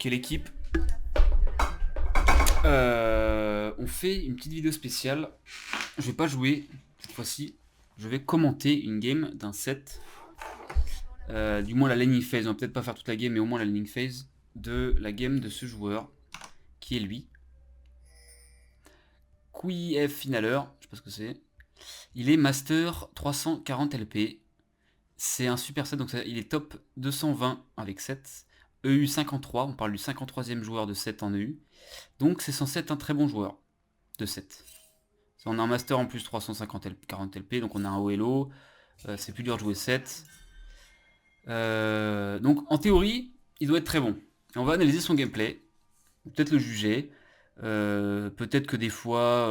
Quelle équipe? On fait une petite vidéo spéciale. Je vais pas jouer cette fois-ci. Je vais commenter une game d'un set. Du moins la laning phase. On va peut-être pas faire toute la game, mais au moins la laning phase de la game de ce joueur. Qui est lui. QIF Finaler. Je sais pas ce que c'est. Il est Master 340 LP. C'est un super set, donc il est top 220 avec 7. EU 53, on parle du 53e joueur de 7 en EU. Donc c'est censé être un très bon joueur de 7. On a un master en plus 350 40 LP, donc on a un haut elo. C'est plus dur de jouer 7. Donc en théorie, il doit être très bon. Et on va analyser son gameplay, peut-être le juger. Peut-être que des fois,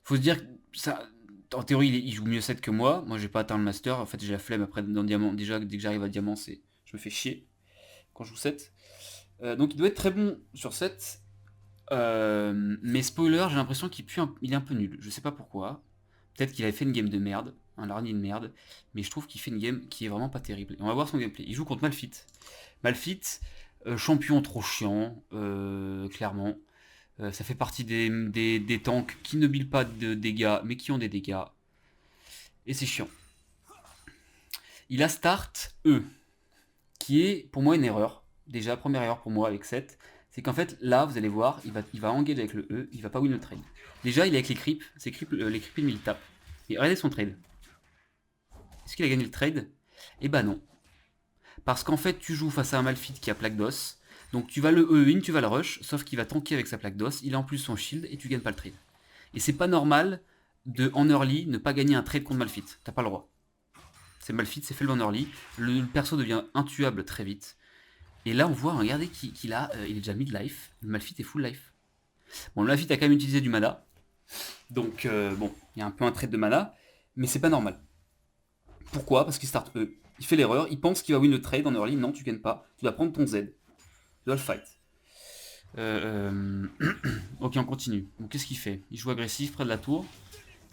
faut se dire que ça, en théorie, il joue mieux 7 que moi. Moi, j'ai pas atteint le master. En fait, j'ai la flemme après dans le diamant. Déjà, dès que j'arrive à diamant, je me fais chier quand je joue 7. Donc, il doit être très bon sur 7. Mais spoiler, j'ai l'impression il est un peu nul. Je sais pas pourquoi. Peut-être qu'il avait fait une game de merde, un larny de merde. Mais je trouve qu'il fait une game qui est vraiment pas terrible. Et on va voir son gameplay. Il joue contre Malphite. Malphite, champion trop chiant, clairement. Ça fait partie des tanks qui ne build pas de dégâts, mais qui ont des dégâts. Et c'est chiant. Il a start E, qui est pour moi une erreur. Déjà, première erreur pour moi avec 7, c'est qu'en fait, là, vous allez voir, il va engage avec le E, il va pas win le trade. Déjà, il est avec les creeps, les creeps il tape. Et regardez son trade. Est-ce qu'il a gagné le trade? Eh bah non. Parce qu'en fait, tu joues face à un Malphite qui a plaque d'os, donc tu vas le E-win, tu vas le rush, sauf qu'il va tanker avec sa plaque d'os, il a en plus son shield et tu gagnes pas le trade. Et c'est pas normal de en early ne pas gagner un trade contre Malphite. T'as pas le droit. C'est Malphite, c'est fait en early. Le perso devient intuable très vite. Et là on voit, regardez qu'il a, il est déjà mid-life. Le Malphite est full life. Bon, le Malphite a quand même utilisé du mana. Donc bon, il y a un peu un trade de mana. Mais c'est pas normal. Pourquoi? Parce qu'il start E. Il fait l'erreur, il pense qu'il va win le trade en early. Non, tu gagnes pas. Tu dois prendre ton Z. Tu dois le fight. Ok, on continue. Donc qu'est-ce qu'il fait? Il joue agressif près de la tour.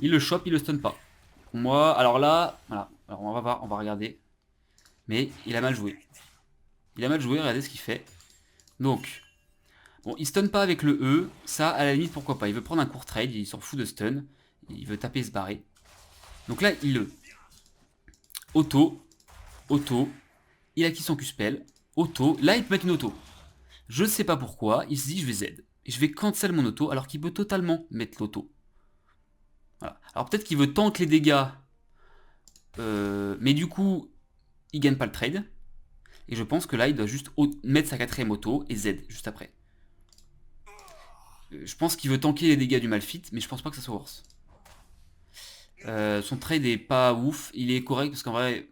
Il le chope, il le stun pas. Pour moi, alors là, voilà. Alors on va voir, on va regarder. Mais il a mal joué. Il a mal joué, regardez ce qu'il fait. Donc, bon, il stun pas avec le E. Ça, à la limite, pourquoi pas. Il veut prendre un court trade, il s'en fout de stun. Il veut taper et se barrer. Donc là, il le auto, auto. Il acquis son Q-spell. Auto. Là, il peut mettre une auto. Je sais pas pourquoi. Il se dit, je vais Z. Et je vais cancel mon auto alors qu'il peut totalement mettre l'auto. Voilà. Alors peut-être qu'il veut tank les dégâts. Mais du coup, il gagne pas le trade. Et je pense que là, il doit juste mettre sa quatrième auto et Z juste après. Je pense qu'il veut tanker les dégâts du Malphite, mais je pense pas que ça soit worse. Son trade est pas ouf. Il est correct parce qu'en vrai,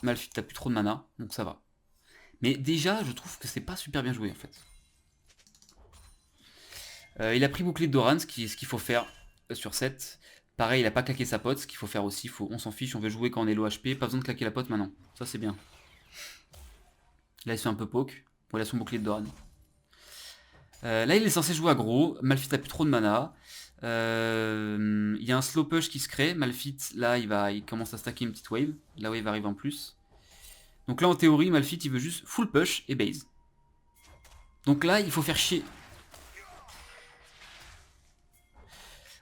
Malphite t'as plus trop de mana, donc ça va. Mais déjà, je trouve que c'est pas super bien joué en fait. Il a pris bouclier de Doran, ce qu'il faut faire sur 7. Pareil, il a pas claqué sa pote, ce qu'il faut faire aussi. On s'en fiche, on veut jouer quand on est low HP. Pas besoin de claquer la pote maintenant. Ça, c'est bien. Là, il se fait un peu poke. Bon, il a son bouclier de Doran. Là, il est censé jouer aggro. Malphite a plus trop de mana. Il y a un slow push qui se crée. Malphite, là, il commence à stacker une petite wave. La wave arrive en plus. Donc là, en théorie, Malphite, il veut juste full push et base. Donc là, il faut faire chier.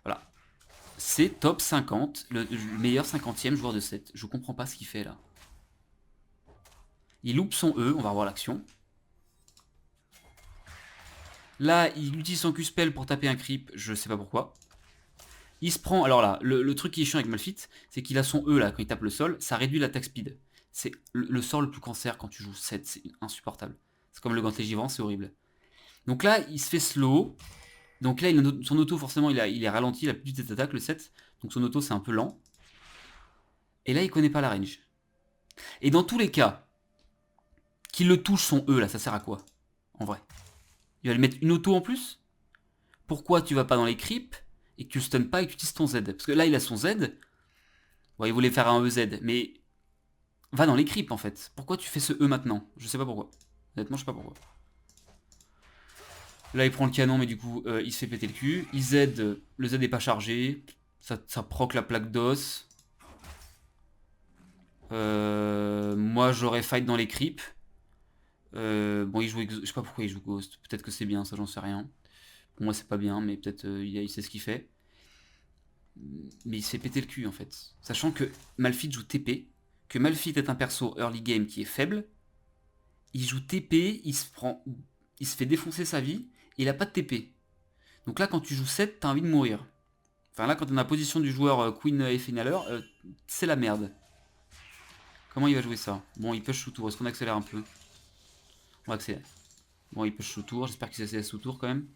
Voilà. C'est top 50, le meilleur 50e joueur de 7. Je comprends pas ce qu'il fait là. Il loupe son E, on va revoir l'action. Là, il utilise son Q-spell pour taper un creep, je sais pas pourquoi. Il se prend, alors là, le truc qui est chiant avec Malphite, c'est qu'il a son E là, quand il tape le sol, ça réduit l'attaque speed. C'est le sort le plus cancer quand tu joues 7, c'est insupportable. C'est comme le gantelet givrant, c'est horrible. Donc là, il se fait slow. Donc là, son auto, forcément, il est ralenti, il a plus d'attaque, le 7. Donc son auto, c'est un peu lent. Et là, il connaît pas la range. Et dans tous les cas, qu'il le touche son E là, ça sert à quoi? En vrai. Il va lui mettre une auto en plus? Pourquoi tu vas pas dans les creeps et que tu le stun pas et que tu utilises ton Z? Parce que là, il a son Z. Bon, il voulait faire un EZ, mais va dans les creeps en fait. Pourquoi tu fais ce E maintenant? Je sais pas pourquoi. Honnêtement, je sais pas pourquoi. Là, il prend le canon, mais du coup, il se fait péter le cul. Il Z, le Z est pas chargé. Ça proc la plaque d'os. Moi, j'aurais fight dans les creeps. Bon, il joue, je sais pas pourquoi il joue Ghost. Peut-être que c'est bien, ça j'en sais rien. Pour moi c'est pas bien, mais peut-être il sait ce qu'il fait. Mais il se fait péter le cul en fait. Sachant que Malphite joue TP, que Malphite est un perso early game qui est faible, il joue TP, il se fait défoncer sa vie, et il a pas de TP. Donc là quand tu joues 7, t'as envie de mourir. Enfin là quand t'es dans la position du joueur Queen et Finaler, c'est la merde. Comment il va jouer ça? Bon, il push sous tour, est-ce qu'on accélère un peu? On va accélérer. Bon, il push sous tour, j'espère qu'il s'accélère sous tour quand même.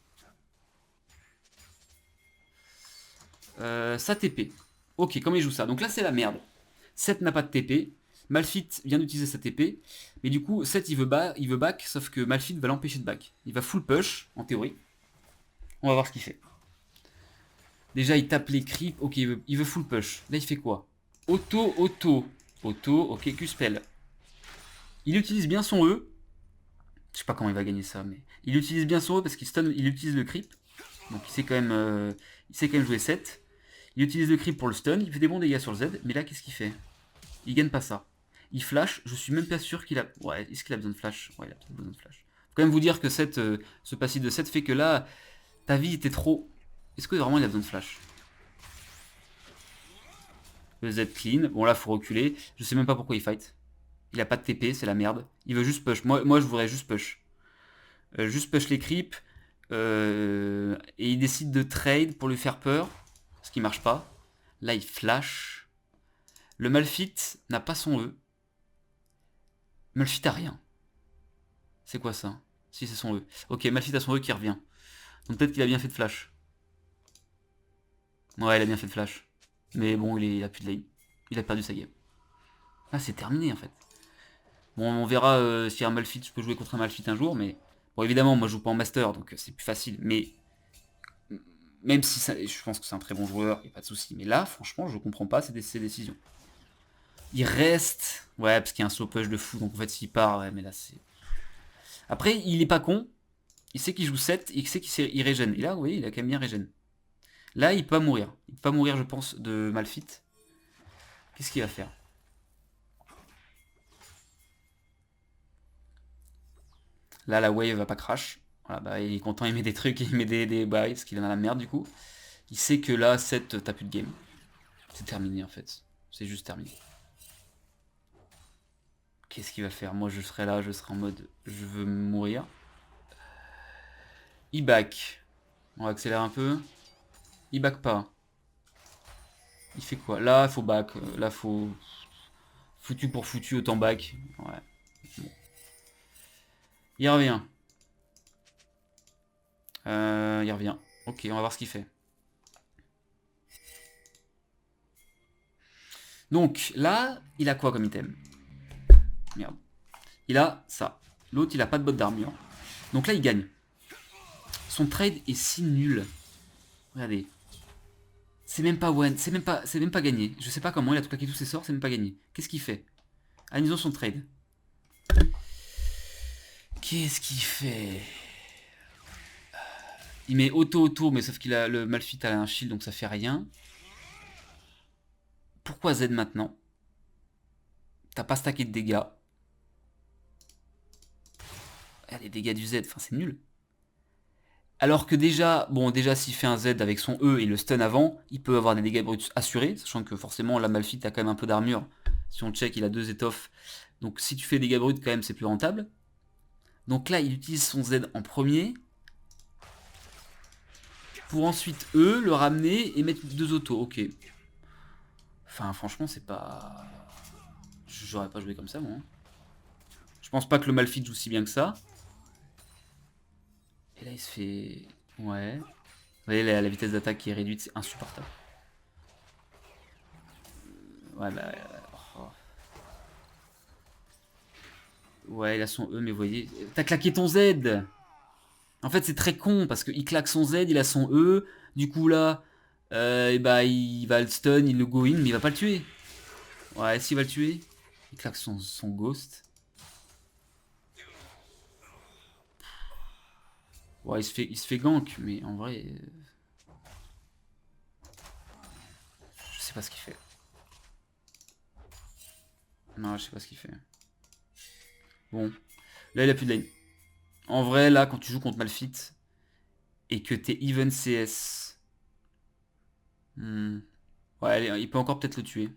Sa TP. Ok, comment il joue ça? Donc là c'est la merde. 7 n'a pas de TP. Malphite vient d'utiliser sa TP. Mais du coup, 7 il veut back, sauf que Malphite va l'empêcher de back. Il va full push, en théorie. On va voir ce qu'il fait. Déjà, il tape les creeps. Ok, il veut full push. Là, il fait quoi? Auto, auto. Auto, ok, Q-spell. Il utilise bien son E. Je sais pas comment il va gagner ça, mais. Il utilise bien son E parce qu'il stun, il utilise le creep. Donc il sait quand même jouer 7. Il utilise le creep pour le stun, il fait des bons dégâts sur le Z, mais là qu'est-ce qu'il fait? Il gagne pas ça. Il flash, je suis même pas sûr qu'il a... Ouais, est-ce qu'il a besoin de flash? Ouais, il a peut-être besoin de flash. Faut quand même vous dire que ce passif de 7 fait que là, ta vie était trop... Est-ce que vraiment il a besoin de flash? Le Z clean, bon là faut reculer, je sais même pas pourquoi il fight. Il a pas de TP, c'est la merde. Il veut juste push, moi je voudrais juste push. Juste push les creeps, et il décide de trade pour lui faire peur, ce qui marche pas. Là il flash. Le Malphite n'a pas son E. Malphite a rien. C'est quoi ça? Si c'est son E. Ok, Malphite a son E qui revient. Donc peut-être qu'il a bien fait de flash. Ouais, il a bien fait de flash. Mais bon, il a plus de lane. Il a perdu sa game. Ah, c'est terminé en fait. Bon, on verra si un Malphite, je peux jouer contre un Malphite un jour, mais... Bon, évidemment, moi je joue pas en Master, donc c'est plus facile. Mais même si je pense que c'est un très bon joueur, y a pas de souci. Mais là, franchement, je comprends pas ses décisions. Il reste... Ouais, parce qu'il y a un slow push de fou, donc en fait s'il part, ouais, mais là c'est... Après, il est pas con. Il sait qu'il joue 7, il sait qu'il régène. Et là, vous voyez, il a quand même bien régène. Là, il peut pas mourir. Il peut pas mourir, je pense, de Malphite. Qu'est-ce qu'il va faire? Là, la wave va pas crash. Voilà, bah, il est content, il met des trucs, il met des bails, parce qu'il en a la merde du coup. Il sait que là, 7, t'as plus de game. C'est terminé en fait. C'est juste terminé. Qu'est-ce qu'il va faire? Moi, je serai là, je serai en mode, je veux mourir. Il back. On va accélérer un peu. Il back pas. Il fait quoi? Là, il faut back. Là, faut... Foutu pour foutu, autant back. Ouais. Bon. Il revient. Il revient. Ok, on va voir ce qu'il fait. Donc, là, il a quoi comme item? Merde. Il a ça. L'autre, il a pas de botte d'armure. Donc là, il gagne. Son trade est si nul. Regardez. C'est même pas one, c'est même pas gagné. Je sais pas comment il a tout claqué tous ses sorts, c'est même pas gagné. Qu'est-ce qu'il fait? Analysons son trade. Qu'est-ce qu'il fait? Il met auto, mais sauf qu'il a le Malphite a un shield, donc ça fait rien. Pourquoi Z maintenant? T'as pas stacké de dégâts. Ah, les dégâts du Z, enfin c'est nul. Alors que déjà, bon déjà s'il fait un Z avec son E et le stun avant, il peut avoir des dégâts bruts assurés, sachant que forcément la Malphite a quand même un peu d'armure. Si on check, il a 2 étoffes. Donc si tu fais des dégâts bruts quand même c'est plus rentable. Donc là il utilise son Z en premier. Pour ensuite E, le ramener et mettre 2 autos, ok. Enfin franchement c'est pas... J'aurais pas joué comme ça moi. Je pense pas que le Malphite joue si bien que ça. Et là il se fait... Ouais. Vous voyez la vitesse d'attaque qui est réduite, c'est insupportable. Ouais bah... Oh. Ouais il a son E mais vous voyez... T'as claqué ton Z. En fait c'est très con parce qu'il claque son Z, il a son E. Du coup là... et bah il va le stun, il le go in mais il va pas le tuer. Ouais s'il va le tuer. Il claque son ghost. Ouais, il se fait gank, mais en vrai... je sais pas ce qu'il fait. Non, je sais pas ce qu'il fait. Bon. Là, il a plus de lane. En vrai, là, quand tu joues contre Malphite et que t'es even CS... Ouais, allez, il peut encore peut-être le tuer.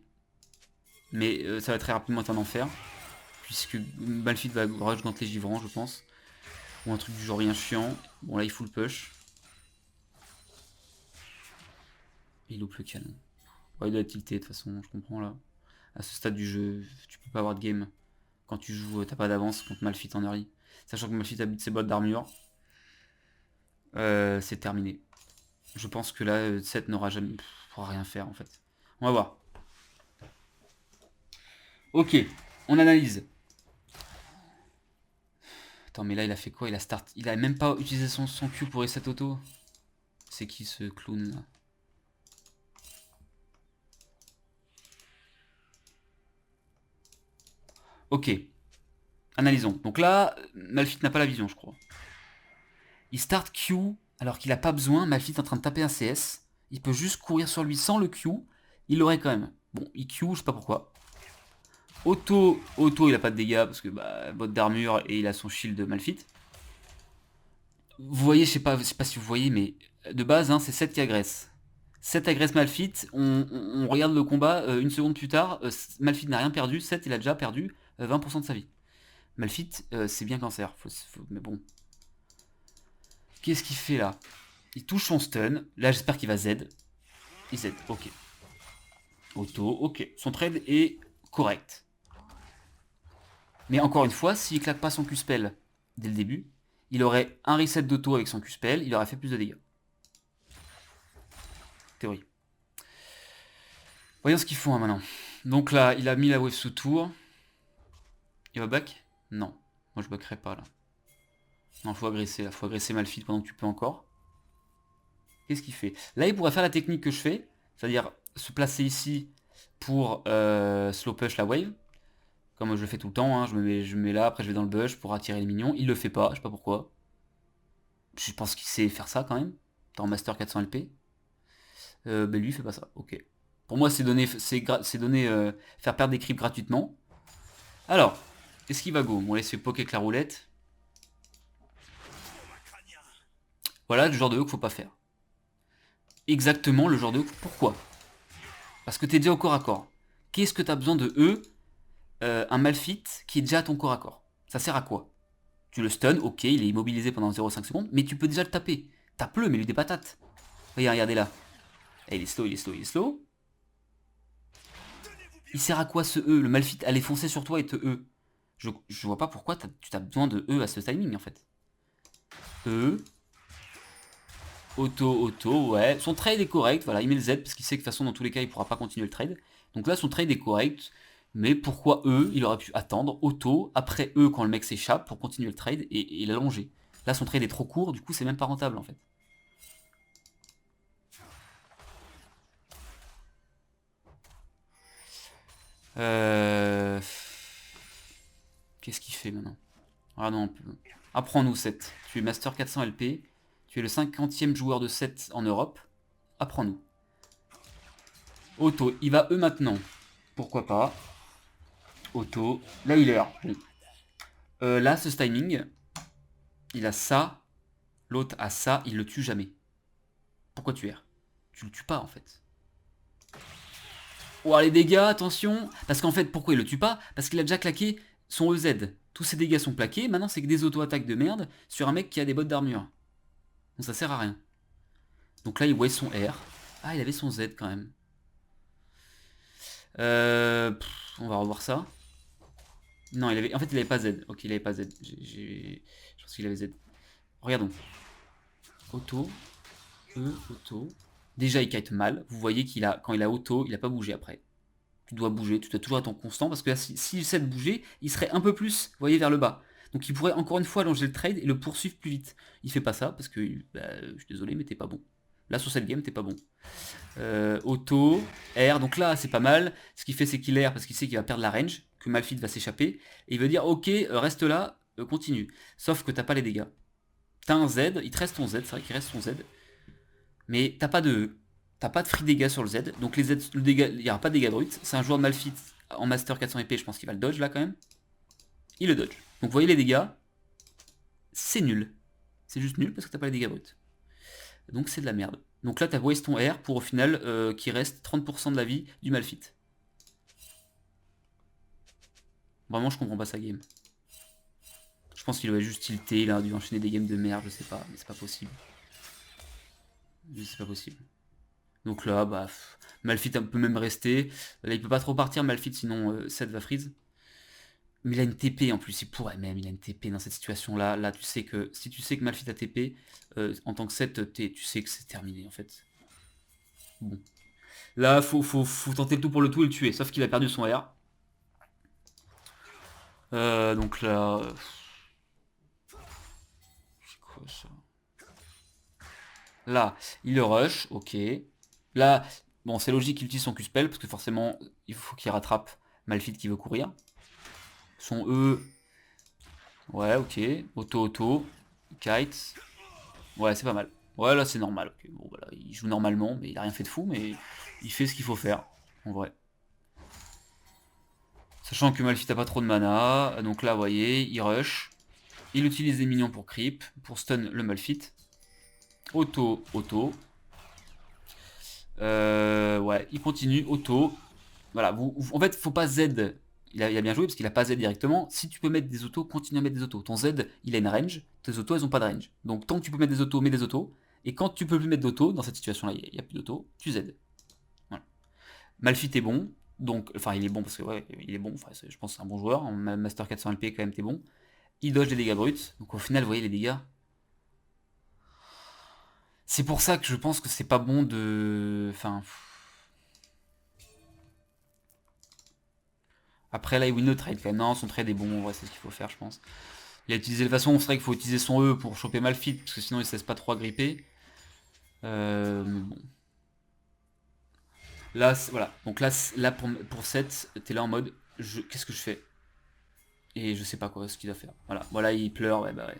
Mais ça va très rapidement être un enfer. Puisque Malphite va rush contre les givrants, je pense. Ou un truc du genre rien chiant. Bon, là, il full push. Il loupe le canon. Ouais, il doit être tilté, de toute façon, je comprends, là. À ce stade du jeu, tu peux pas avoir de game. Quand tu joues, t'as pas d'avance contre Malphite en early. Sachant que Malphite habite ses bottes d'armure. C'est terminé. Je pense que là, Seth n'aura jamais... pourra rien faire, en fait. On va voir. Ok, on analyse. Attends, mais là, il a fait quoi? Il a start... Il a même pas utilisé son Q pour reset auto. C'est qui, ce clown, là? Ok. Analysons. Donc là, Malphite n'a pas la vision, je crois. Il start Q alors qu'il a pas besoin. Malphite est en train de taper un CS. Il peut juste courir sur lui sans le Q. Il l'aurait quand même. Bon, il Q, je sais pas pourquoi. Auto, il a pas de dégâts parce que bah, botte d'armure et il a son shield de Malphite. Vous voyez, je sais pas si vous voyez, mais de base, hein, c'est Seth qui agresse. Seth agresse Malphite, on regarde le combat, une seconde plus tard, Malphite n'a rien perdu, Seth il a déjà perdu 20% de sa vie. Malphite, c'est bien cancer, mais bon. Qu'est-ce qu'il fait là? Il touche son stun, là j'espère qu'il va Z. Il Z, ok. Auto, ok. Son trade est correct. Mais encore une fois, s'il claque pas son Q-spell dès le début, il aurait un reset d'auto avec son Q-spell, il aurait fait plus de dégâts. Théorie. Voyons ce qu'ils font hein, maintenant. Donc là, il a mis la wave sous tour. Il va back? Non. Moi je backerai pas là. Non, faut agresser là. Faut agresser Malphite pendant que tu peux encore. Qu'est-ce qu'il fait? Là, il pourrait faire la technique que je fais. C'est-à-dire se placer ici pour slow push la wave. Comme je le fais tout le temps. Hein. Je me mets là, après je vais dans le bush pour attirer les minions. Il le fait pas, je sais pas pourquoi. Je pense qu'il sait faire ça quand même. T'es en master 400 LP. Ben lui, il fait pas ça. Ok. Pour moi, c'est donner, faire perdre des creeps gratuitement. Alors, est-ce qu'il va go? Bon, là, il se fait poker avec la roulette. Voilà le genre de E qu'il faut pas faire. Exactement le genre de E. Pourquoi? Parce que t'es déjà au corps à corps. Qu'est-ce que t'as besoin de E un Malphite qui est déjà à ton corps à corps? Ça sert à quoi? Tu le stun, ok, il est immobilisé pendant 0,5 secondes, mais tu peux déjà le taper. Tape-le, mets-lui des patates. Regardez là. Et il est slow, il est slow, il est slow. Il sert à quoi ce E? Le Malphite allait foncer sur toi et te E. Je vois pas pourquoi tu as besoin de E à ce timing en fait. E. Auto, ouais. Son trade est correct, voilà, il met le Z parce qu'il sait que de toute façon dans tous les cas il pourra pas continuer le trade. Donc là son trade est correct, mais pourquoi E? Il aurait pu attendre auto, après E quand le mec s'échappe pour continuer le trade et l'allonger. Là son trade est trop court, du coup c'est même pas rentable en fait. Qu'est-ce qu'il fait maintenant? Ah non, apprends-nous 7. Tu es Master 400 LP. Tu es le 50e joueur de 7 en Europe. Apprends-nous. Auto, il va E maintenant. Pourquoi pas? Auto. Là, il est là. Bon. Là, ce timing, il a ça. L'autre a ça. Il le tue jamais. Pourquoi tu erres? Tu le tues pas, en fait. Oh, les dégâts, attention. Parce qu'en fait, pourquoi il le tue pas? Parce qu'il a déjà claqué son EZ. Tous ses dégâts sont plaqués. Maintenant, c'est que des auto-attaques de merde sur un mec qui a des bottes d'armure. Donc ça sert à rien. Donc là, il voit son R. Ah, il avait son Z quand même. On va revoir ça. Non, en fait, il avait pas Z. Ok, il avait pas Z. Je pense qu'il avait Z. Regardons. Auto. Auto. Déjà, il kite mal. Vous voyez quand il a auto, il a pas bougé après. Tu dois bouger, tu dois toujours être en constant, parce que là, s'il essaie de bouger, il serait un peu plus, vous voyez, vers le bas. Donc il pourrait encore une fois allonger le trade et le poursuivre plus vite. Il fait pas ça, parce que, bah, je suis désolé, mais t'es pas bon. Là, sur cette game, t'es pas bon. Auto, R, donc là, c'est pas mal. Ce qu'il fait, c'est qu'il air, parce qu'il sait qu'il va perdre la range, que Malphite va s'échapper. Et il veut dire, ok, reste là, continue. Sauf que t'as pas les dégâts. T'as un Z, il te reste ton Z, c'est vrai qu'il reste ton Z. Mais t'as pas de E. T'as pas de free dégâts sur le Z, donc les Z, il n'y aura pas de dégâts de route. C'est un joueur de Malphite en Master 400 épée, je pense qu'il va le dodge là quand même. Il le dodge. Donc vous voyez les dégâts, c'est nul. C'est juste nul parce que t'as pas les dégâts bruts. Donc c'est de la merde. Donc là, t'as waste ton R pour au final qu'il reste 30% de la vie du Malphite. Vraiment, je comprends pas sa game. Je pense qu'il aurait juste tilté, il a dû enchaîner des games de merde, je sais pas, mais c'est pas possible. C'est pas possible. Donc là, bah, Malphite peut même rester. Là, il peut pas trop partir, Malphite, sinon Seth va freeze. Mais il a une TP en plus, il pourrait même, il a une TP dans cette situation-là. Là, tu sais que si tu sais que Malphite a TP, en tant que Seth, tu sais que c'est terminé en fait. Bon. Là, faut tenter le tout pour le tout et le tuer, sauf qu'il a perdu son R. Donc là... C'est quoi ça? Là, il le rush, ok. Là, bon, c'est logique qu'il utilise son Q-spell, parce que forcément, il faut qu'il rattrape Malphite qui veut courir. Son E... Ouais, ok. Auto, kite. Ouais, c'est pas mal. Ouais, là, c'est normal. Okay. Bon, voilà, il joue normalement, mais il a rien fait de fou, mais il fait ce qu'il faut faire, en vrai. Sachant que Malphite a pas trop de mana, donc là, vous voyez, il rush. Il utilise des minions pour creep, pour stun le Malphite. Auto. Ouais, il continue, auto. Voilà, en fait, faut pas Z. Il a bien joué parce qu'il a pas Z directement. Si tu peux mettre des autos, continue à mettre des autos. Ton Z, il a une range. Tes autos, elles ont pas de range. Donc tant que tu peux mettre des autos, mets des autos. Et quand tu peux plus mettre d'autos, dans cette situation-là, il n'y a plus d'autos, tu Z. Voilà. Malphite est bon. Donc, enfin, il est bon parce que, ouais, il est bon. Enfin, je pense que c'est un bon joueur. En Master 400 LP, quand même, t'es bon. Il dodge les dégâts bruts. Donc au final, vous voyez les dégâts. C'est pour ça que je pense que c'est pas bon de. Enfin. Après, là, il win le trade quand même. Non, son trade est bon. Ouais, c'est ce qu'il faut faire, je pense. Il a utilisé de toute façon, c'est vrai qu'il faut utiliser son E pour choper Malphite, parce que sinon il se laisse pas trop agripper. Mais bon. Là, voilà. Donc là pour 7, t'es là en mode, qu'est-ce que je fais? Et je sais pas quoi, ce qu'il va faire. Voilà, il pleure, ouais, bah ouais.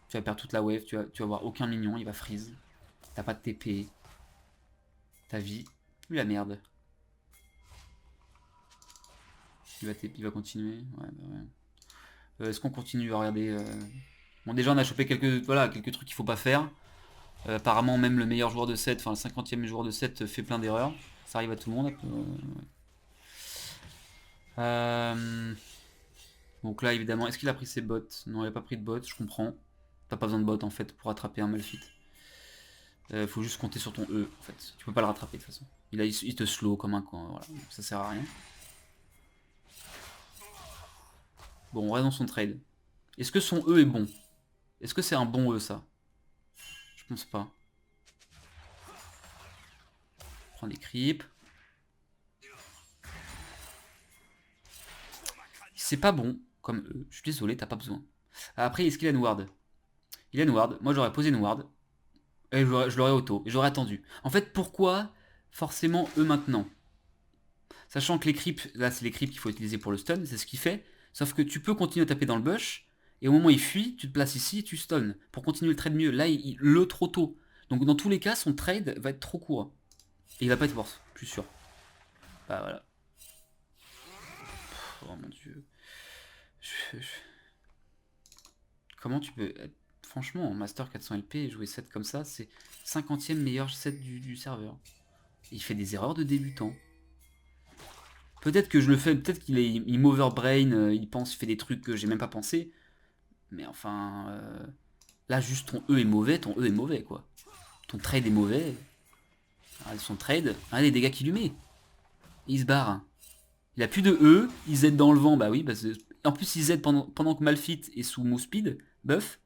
Tu vas perdre toute la wave, tu vas avoir aucun mignon, il va freeze. T'as pas de TP. Ta vie, plus la merde. Il va continuer. Ouais, bah ouais. Est-ce qu'on continue à regarder Bon, déjà, on a chopé quelques trucs qu'il faut pas faire. Apparemment, même le meilleur joueur de 7, enfin le 50e joueur de 7 fait plein d'erreurs. Ça arrive à tout le monde. Donc là, évidemment, est-ce qu'il a pris ses bots? Non, il a pas pris de bots, je comprends. T'as pas besoin de bots en fait pour attraper un Malphite. Faut juste compter sur ton E en fait. Tu peux pas le rattraper de toute façon. Il te slow comme un con. Voilà, ça sert à rien. Bon, on reste dans son trade. Est-ce que son E est bon? Est-ce que c'est un bon E ça? Je pense pas. Prends des creeps. C'est pas bon comme E. Je suis désolé, t'as pas besoin. Après, est-ce qu'il a une ward? Il a une ward. Moi, j'aurais posé une ward. Et je l'aurais auto. Et j'aurais attendu. En fait, pourquoi forcément eux maintenant? Sachant que les creeps, là c'est les creeps qu'il faut utiliser pour le stun, c'est ce qu'il fait. Sauf que tu peux continuer à taper dans le bush, et au moment où il fuit, tu te places ici et tu stun. Pour continuer le trade mieux. Là, le trop tôt. Donc dans tous les cas, son trade va être trop court. Et il va pas être worse, plus sûr. Bah voilà. Oh mon dieu. Comment tu peux... Franchement, en Master 400 LP, jouer 7 comme ça, c'est 50e meilleur set du serveur. Il fait des erreurs de débutant. Peut-être que je le fais, peut-être il m'overbrain, il pense, il fait des trucs que j'ai même pas pensé. Mais enfin, là juste ton E est mauvais, quoi. Ton trade est mauvais. Son trade, regardez les dégâts qu'il lui met. Il se barre. Il a plus de E, il Z dans le vent, bah oui, parce que... En plus il Z pendant que Malphite est sous move speed, buff.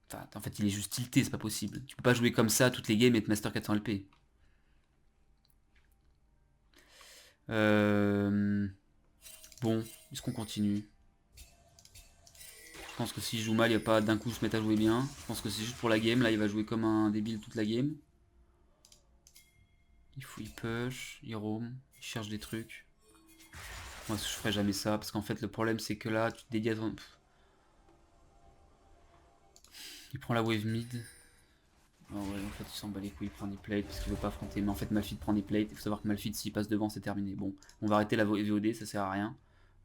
Enfin, en fait il est juste tilté, c'est pas possible. Tu peux pas jouer comme ça toutes les games et être Master 400 LP. Bon, est-ce qu'on continue? Je pense que s'il joue mal, il va pas d'un coup se mettre à jouer bien. Je pense que c'est juste pour la game. Là, il va jouer comme un débile toute la game. Il push, il roam, il cherche des trucs. Moi, je ferai jamais ça parce qu'en fait, le problème, c'est que là, tu te dédies à ton... Il prend la wave mid. Oh ouais, en fait, il s'en bat les couilles, il prend des plates parce qu'il veut pas affronter. Mais en fait, Malphite prend des plates. Il faut savoir que Malphite, s'il passe devant, c'est terminé. Bon, on va arrêter la VOD, ça sert à rien.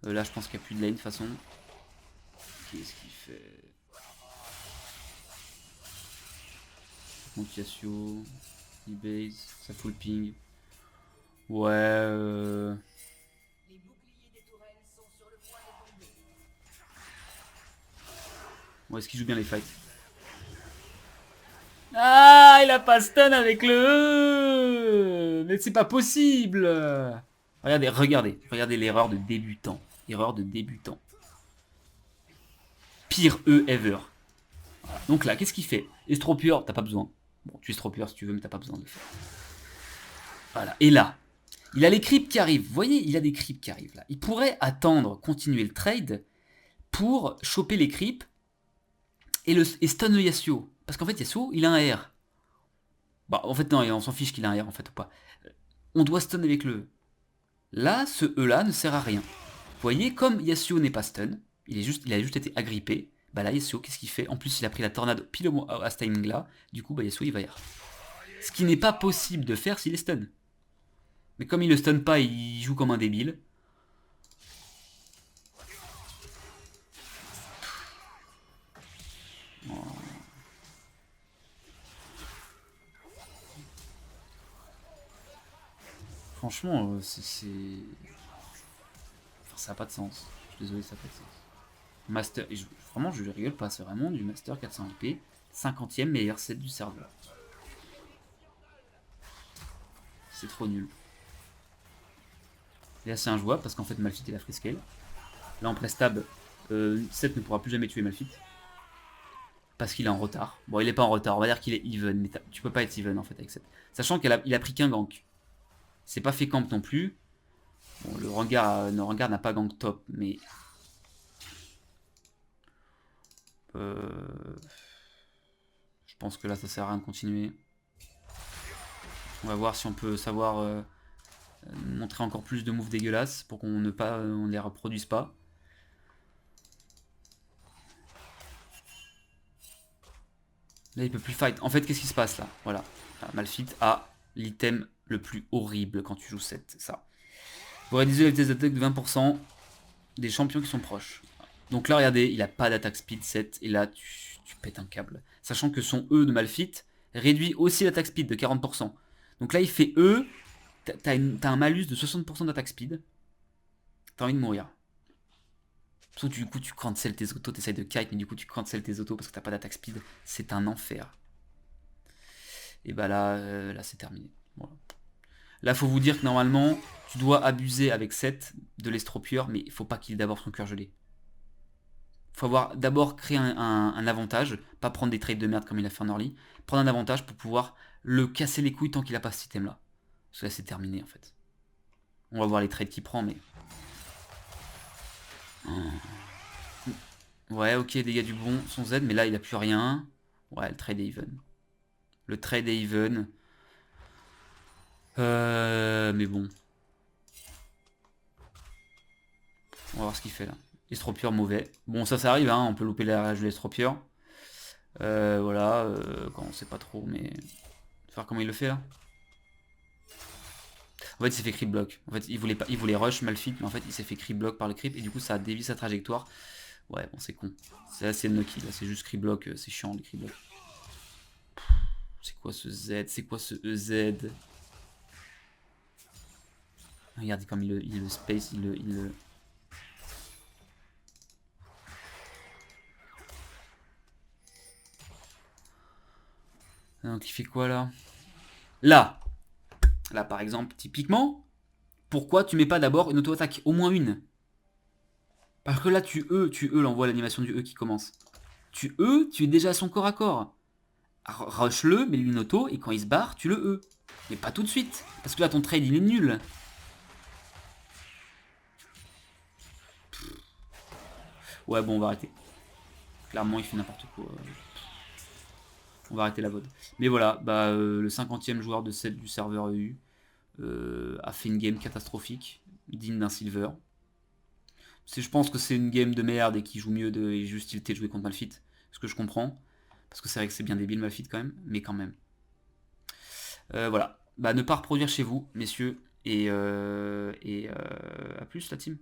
Là, je pense qu'il n'y a plus de lane de toute façon. Qu'est-ce qu'il fait? Donc Yasuo, E-Base, ça full ping. Ouais. Ouais, est-ce qu'il joue bien les fights? Ah, il a pas stun avec le E. Mais c'est pas possible. Regardez l'erreur de débutant. Erreur de débutant. Pire E ever. Voilà. Donc là, qu'est-ce qu'il fait? Estropieur, t'as pas besoin. Bon, tu estropieur si tu veux, mais t'as pas besoin de le faire. Voilà. Et là, il a les creeps qui arrivent. Vous voyez, il a des creeps qui arrivent là. Il pourrait attendre, continuer le trade pour choper les creeps et stun le Yasuo. Parce qu'en fait, Yasuo, il a un R. Bah, en fait, non, on s'en fiche qu'il a un R en fait ou pas. On doit stun avec le E. Là, ce E là ne sert à rien. Vous voyez, comme Yasuo n'est pas stun, il a juste été agrippé. Bah là, Yasuo, qu'est-ce qu'il fait? En plus, il a pris la tornade pile à ce timing là. Du coup, bah, Yasuo, il va y aller. Ce qui n'est pas possible de faire s'il est stun. Mais comme il le stun pas, il joue comme un débile. Oh. Franchement, c'est... Enfin, ça n'a pas de sens. Je suis désolé, ça n'a pas de sens. Master, vraiment, je rigole pas, c'est vraiment du Master 400 IP, 50e meilleur set du serveur. C'est trop nul. Et là, c'est injouable parce qu'en fait, Malphite est la free scale. Là, en prestab, 7 ne pourra plus jamais tuer Malphite. Parce qu'il est en retard. Bon, il est pas en retard, on va dire qu'il est even, mais tu peux pas être even en fait avec 7. Sachant qu'il a pris qu'un gank. C'est pas fait camp non plus. Bon, le Rengar n'a pas gank top, mais... Je pense que là, ça sert à rien de continuer. On va voir si on peut savoir montrer encore plus de moves dégueulasses pour qu'on on les reproduise pas. Là, il peut plus fight. En fait, qu'est-ce qui se passe là? Voilà. Malphite a l'item le plus horrible quand tu joues 7. Ça. Vous réduisez les attaques de 20% des champions qui sont proches. Donc là, regardez, il a pas d'attaque speed 7. Et là, tu pètes un câble. Sachant que son E de Malphite réduit aussi l'attaque speed de 40%. Donc là, il fait E. T'as un malus de 60% d'attaque speed. T'as envie de mourir. Sauf que du coup, tu cancel tes autos, t'essayes de kite, mais du coup, tu cancel tes autos parce que t'as pas d'attaque speed. C'est un enfer. Et bah là, là c'est terminé. Voilà. Là, faut vous dire que normalement, tu dois abuser avec 7 de l'estropieur, mais il faut pas qu'il ait d'abord son cœur gelé. Faut avoir d'abord créé un avantage, pas prendre des trades de merde comme il a fait en early, prendre un avantage pour pouvoir le casser les couilles tant qu'il a pas ce item là. Parce que là, c'est terminé en fait. On va voir les trades qu'il prend, mais... Ouais, ok, dégâts du bon, son Z, mais là, il a plus rien. Ouais, le trade est even. Le trade est even. Mais bon. On va voir ce qu'il fait là. Estropieur mauvais. Bon, ça arrive, hein, on peut louper la rage de l'estropieur. Voilà, quand on sait pas trop, mais... Faire comment il le fait là. En fait, il s'est fait creep block. En fait, il voulait rush Malphite, mais en fait, il s'est fait creep block par le creep, et du coup, ça a dévié sa trajectoire. Ouais, bon, c'est con. C'est assez unlucky, là, c'est juste creep block, c'est chiant, les creep block. C'est quoi ce Z? C'est quoi ce EZ? Regardez comme il le space, il le... Donc il fait quoi là? Là par exemple, typiquement, pourquoi tu mets pas d'abord une auto-attaque? Au moins une. Parce que là tu l'envoies l'animation du E qui commence. Tu es déjà à son corps à corps. Rush-le, mets-lui une auto, et quand il se barre, tu le E. Mais pas tout de suite. Parce que là ton trade il est nul. Ouais bon on va arrêter. Clairement il fait n'importe quoi. On va arrêter la VOD. Mais voilà, bah, le 50e joueur de 7 du serveur EU a fait une game catastrophique, digne d'un silver. Je pense que c'est une game de merde et qui joue mieux et juste il de jouer contre Malphite. Ce que je comprends. Parce que c'est vrai que c'est bien débile Malphite quand même, mais quand même. Voilà. Bah ne pas reproduire chez vous, messieurs. Et à plus la team.